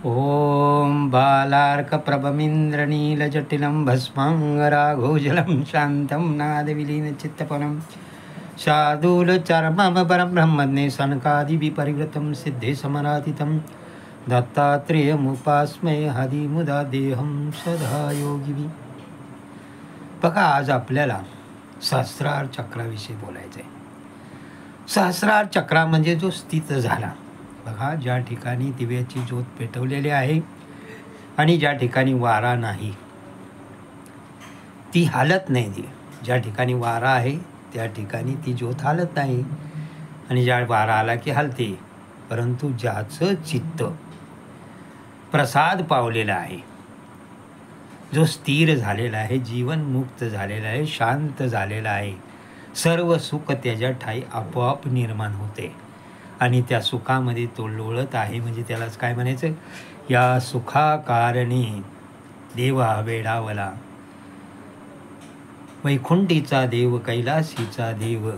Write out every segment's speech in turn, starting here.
ॐ बालार्कप्रभमिन्द्रनीलजटिलं भस्माङ्गराघोजलं शान्तं नादविलीनचित्तपनं शार्दूलचर्ममपरं ब्रह्मज्ञे सनकादिविपरिवृतं सिद्धे समराधितं दत्तात्रेयमुपास्महे हरिमुदा देहं सदा योगिवी. बघा, आज आपल्याला सहस्रार चक्राविषयी बोलायचं आहे. सहस्रार चक्रा म्हणजे जो स्थित झाला. बघा, ज्या ठिकाणी दिव्याची ज्योत पेटवलेली आहे आणि ज्या ठिकाणी वारा नाही ती हालत नाही. दिवे ज्या ठिकाणी वारा आहे त्या ठिकाणी ती ज्योत हालत नाही आणि ज्या वारा आला की हालते. परंतु ज्याचं चित्त प्रसाद पावलेला आहे, जो स्थिर झालेला आहे, जीवनमुक्त झालेला आहे, शांत झालेला आहे, सर्व सुख त्याच्या ठाई आपोआप निर्माण होते आणि त्या सुखामध्ये तो लोळत आहे. म्हणजे त्यालाच काय म्हणायचं, या सुखाकारणी देवा वेडावला, वैकुंठीचा देव कैलासीचा देव,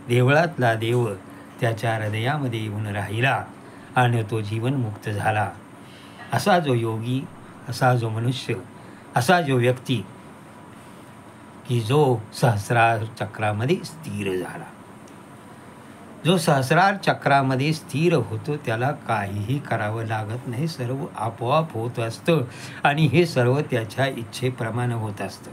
देवळातला देव त्याच्या हृदयामध्ये येऊन राहिला आणि तो जीवनमुक्त झाला. असा जो योगी, असा जो मनुष्य, असा जो व्यक्ती की जो सहस्रार चक्रामध्ये स्थिर झाला, जो सहस्रार चक्रामध्ये स्थिर होतो त्याला काहीही करावं लागत नाही. सर्व आपोआप होत असतं आणि हे सर्व त्याच्या इच्छेप्रमाणे होत असतं.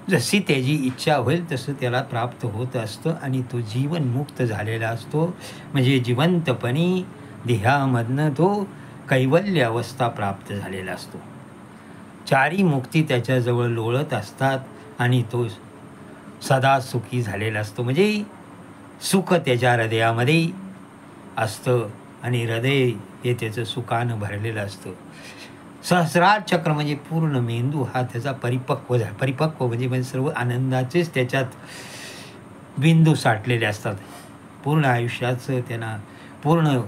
जशी त्याची इच्छा होईल तसं त्याला प्राप्त होत असतं आणि तो जीवनमुक्त झालेला असतो. म्हणजे जिवंतपणी देहामधनं तो कैवल्य अवस्था प्राप्त झालेला असतो. चारी मुक्ती त्याच्याजवळ लोळत असतात आणि तो सदा सुखी झालेला असतो. म्हणजे सुख त्याच्या हृदयामध्ये असतं आणि हृदय हे त्याचं सुखानं भरलेलं असतं. सहस्रार चक्र म्हणजे पूर्ण मेंदू हा त्याचा परिपक्व झाला. परिपक्व म्हणजे सर्व आनंदाचेच त्याच्यात बिंदू साठलेले असतात. पूर्ण आयुष्याचं त्यांना, पूर्ण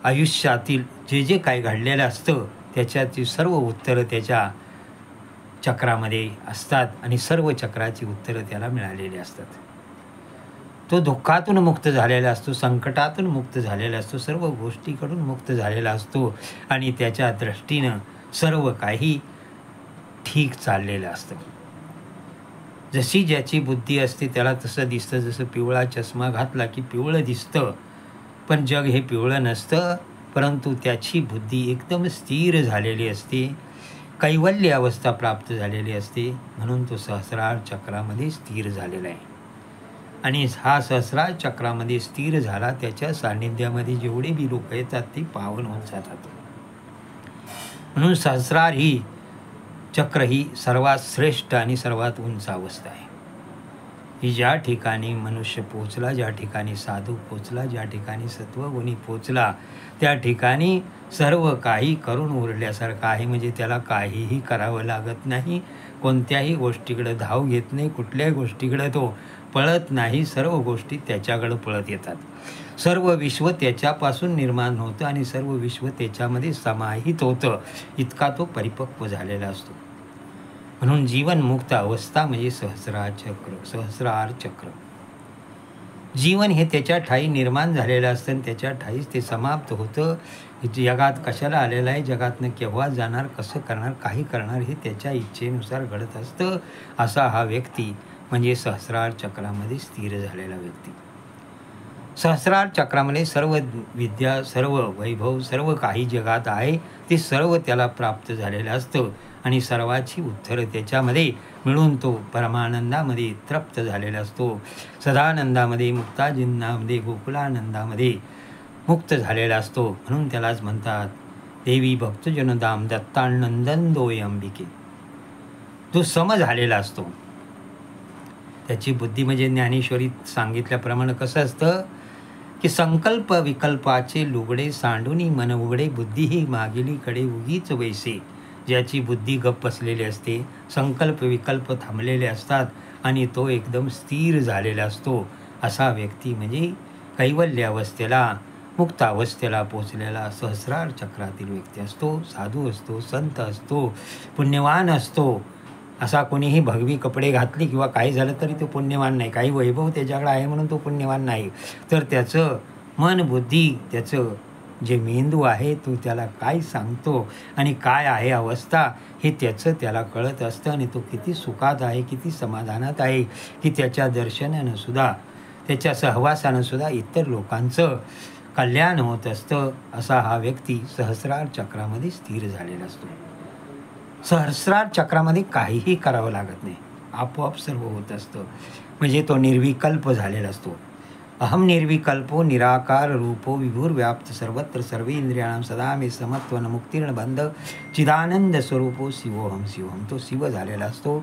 आयुष्यातील जे जे काही घडलेलं असतं त्याच्याची सर्व उत्तरं त्याच्या चक्रामध्ये असतात आणि सर्व चक्राची उत्तरं त्याला मिळालेली असतात. तो दुःखातून मुक्त झालेला असतो, संकटातून मुक्त झालेला असतो, सर्व गोष्टीकडून मुक्त झालेला असतो आणि त्याच्या दृष्टीनं सर्व काही ठीक चाललेलं असतं. जशी ज्याची बुद्धी असते त्याला तसं दिसतं. जसं पिवळा चष्मा घातला की पिवळं दिसतं, पण जग हे पिवळं नसतं. परंतु त्याची बुद्धी एकदम स्थिर झालेली असते, कैवल्य अवस्था प्राप्त झालेली असते. म्हणून तो सहस्रार चक्रामध्ये स्थिर झालेला आहे. आणि हा सहस्रार चक्रामध्ये स्थिर झाला, त्याच्या सान्निध्यामध्ये जेवढे बी लोक येतात ते पावन होत जातात. म्हणून सहस्रार ही चक्र ही सर्वात श्रेष्ठ आणि सर्वात उंच अवस्था आहे. ही ज्या ठिकाणी मनुष्य पोचला, ज्या ठिकाणी साधू पोचला, ज्या ठिकाणी सत्वगुणी पोचला, त्या ठिकाणी सर्व काही करून उरल्यासारखं आहे. म्हणजे त्याला काहीही करावं लागत नाही, कोणत्याही गोष्टीकडे धाव घेत नाही, कुठल्याही गोष्टीकडे तो पळत नाही. सर्व गोष्टी त्याच्याकडे पळत येतात. सर्व विश्व त्याच्यापासून निर्माण होतं आणि सर्व विश्व त्याच्यामध्ये समाहित होतं. इतका तो परिपक्व झालेला असतो. म्हणून जीवनमुक्त अवस्था म्हणजे सहस्रार चक्र. जीवन हे त्याच्या ठाई निर्माण झालेलं असतं आणि त्याच्या ठाईच ते समाप्त होतं. जगात कशाला आलेलं आहे, जगातनं केव्हा जाणार, कसं करणार, काही करणार हे त्याच्या इच्छेनुसार घडत असतं. असा हा व्यक्ती म्हणजे सहस्रार चक्रामध्ये स्थिर झालेला व्यक्ती. सहस्रार चक्रामध्ये सर्व विद्या, सर्व वैभव, सर्व काही जगात आहे ते सर्व त्याला प्राप्त झालेलं असतं आणि सर्वाची उत्तरं त्याच्यामध्ये मिळून तो परमानंदामध्ये तृप्त झालेला असतो. सदानंदामध्ये, मुक्ताजिन्नामध्ये, गोकुलानंदामध्ये मुक्त झालेला असतो. म्हणून त्यालाच म्हणतात देवी भक्तजनदाम दत्तानंदन दोय अंबिके. तो सम झालेला असतो. त्याची बुद्धी म्हणजे ज्ञानेश्वरीत सांगितल्याप्रमाणे कसं असतं की संकल्प विकल्पाचे लुगडे सांडूनी मन उघडे, बुद्धी ही मागिलीकडे उगीच वैसे. ज्याची बुद्धी गप्प असलेली असते, संकल्प विकल्प थांबलेले असतात आणि तो एकदम स्थिर झालेला असतो, असा व्यक्ती म्हणजे कैवल्य अवस्थेला, मुक्त अवस्थेला पोचलेला सहस्रार चक्रातील व्यक्ती असतो. साधू असतो, संत असतो, पुण्यवान असतो. असा कोणीही भगवी कपडे घातली किंवा काही झालं तरी तो पुण्यवान नाही. काही वैभव त्याच्याकडे आहे म्हणून तो पुण्यवान नाही, तर त्याचं मन बुद्धी त्याचं जे मेंदू आहे तो त्याला काय सांगतो आणि काय आहे अवस्था हे त्याचं त्याला कळत असतं आणि तो किती सुखात आहे, किती समाधानात आहे, की त्याच्या दर्शनानं सुद्धा, त्याच्या सहवासानं सुद्धा इतर लोकांचं कल्याण होत असतं. असा हा व्यक्ती सहस्रार चक्रामध्ये स्थिर झालेला असतो. सहस्रार चक्रामध्ये काहीही करावं लागत नाही, आपोआप सर्व होत असतं. म्हणजे तो निर्विकल्प झालेला असतो. अहम निर्विकल्पो निराकार रूपो विभुर्व्याप्त सर्वत्र सर्व इंद्रियाणां सदा मे समत्वन मुक्तीर्ण बंध चिदानंद स्वरूपो शिवोहम शिवोहम. तो शिव झालेला असतो.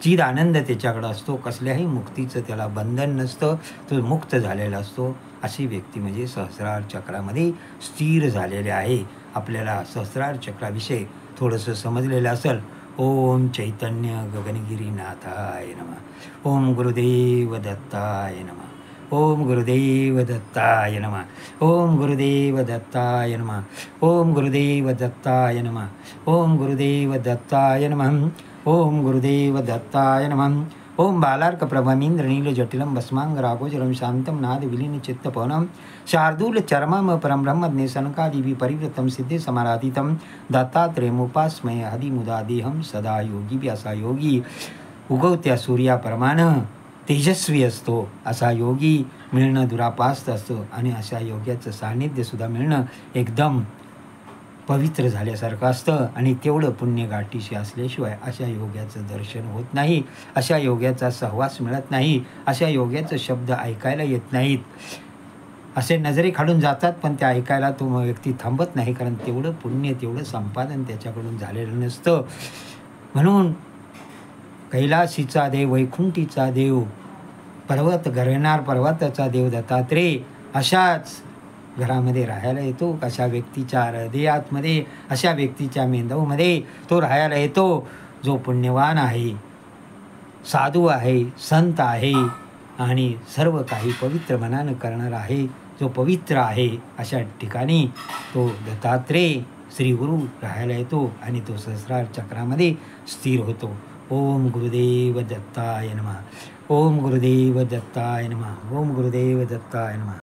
चिद आनंद त्याच्याकडं असतो. कसल्याही मुक्तीचं त्याला बंधन नसतं. तो मुक्त झालेला असतो. अशी व्यक्ती म्हणजे सहस्रार चक्रामध्ये स्थिर झालेले आहे. आपल्याला सहस्रार चक्राविषयी थोडंसं समजलेलं असेल. ओम चैतन्य गगनगिरीनाथाय नमः. ओम गुरुदेव दत्ताय नमः. ओम गुरुदेव दत्ताय नमः. ओम गुरुदेव दत्ताय नमः. ओम गुरुदेव दत्ताय नमः. ओम गुरुदेव दत्ताय नमः. ओम गुरुदेव दत्ताय नमः. ओम बालार्क प्रभमींद्र नील जटिलम भस्मांग राघोचरम शांतम नाद विलीन चित्तपवनम शार्दूल चरमम परम ब्रह्मज्ञ सनकादिवि परिवृतम सिद्धि समाराधितम दत्तात्रेयोपास्मय हदिमुदादेहम सदा योगी भी. असा योगी उगवत्या सूर्याप्रमाणे तेजस्वी असतो. असा योगी मिळणं दुरापास्त असतं आणि अशा योग्याचं सान्निध्यसुद्धा मिळणं एकदम पवित्र झाल्यासारखं असतं. आणि तेवढं पुण्य गाठीशी असल्याशिवाय अशा योग्याचं दर्शन होत नाही, अशा योग्याचा सहवास मिळत नाही, अशा योग्याचे शब्द ऐकायला येत नाहीत. असे नजरे खालून जातात पण ते ऐकायला तो व्यक्ती थांबत नाही, कारण तेवढं पुण्य, तेवढं संपादन त्याच्याकडून झालेलं नसतं. म्हणून कैलासीचा देव, वैकुंठीचा देव, पर्वत घरणार पर्वताचा देव दत्तात्रेय अशाच घरामध्ये राहायला येतो. अशा व्यक्तीच्या हृदयातमध्ये, अशा व्यक्तीच्या मेंदूमध्ये तो राहायला येतो जो पुण्यवान आहे, साधू आहे, संत आहे आणि सर्व काही पवित्र मनानं करणारा आहे, जो पवित्र आहे. अशा ठिकाणी तो दत्तात्रेय श्री गुरु राहायला येतो आणि तो सहस्रार चक्रामध्ये स्थिर होतो. ओम गुरुदेव दत्ताय नमः. ओम गुरुदेव दत्ताय नमः. ओम गुरुदेव दत्ताय नमः.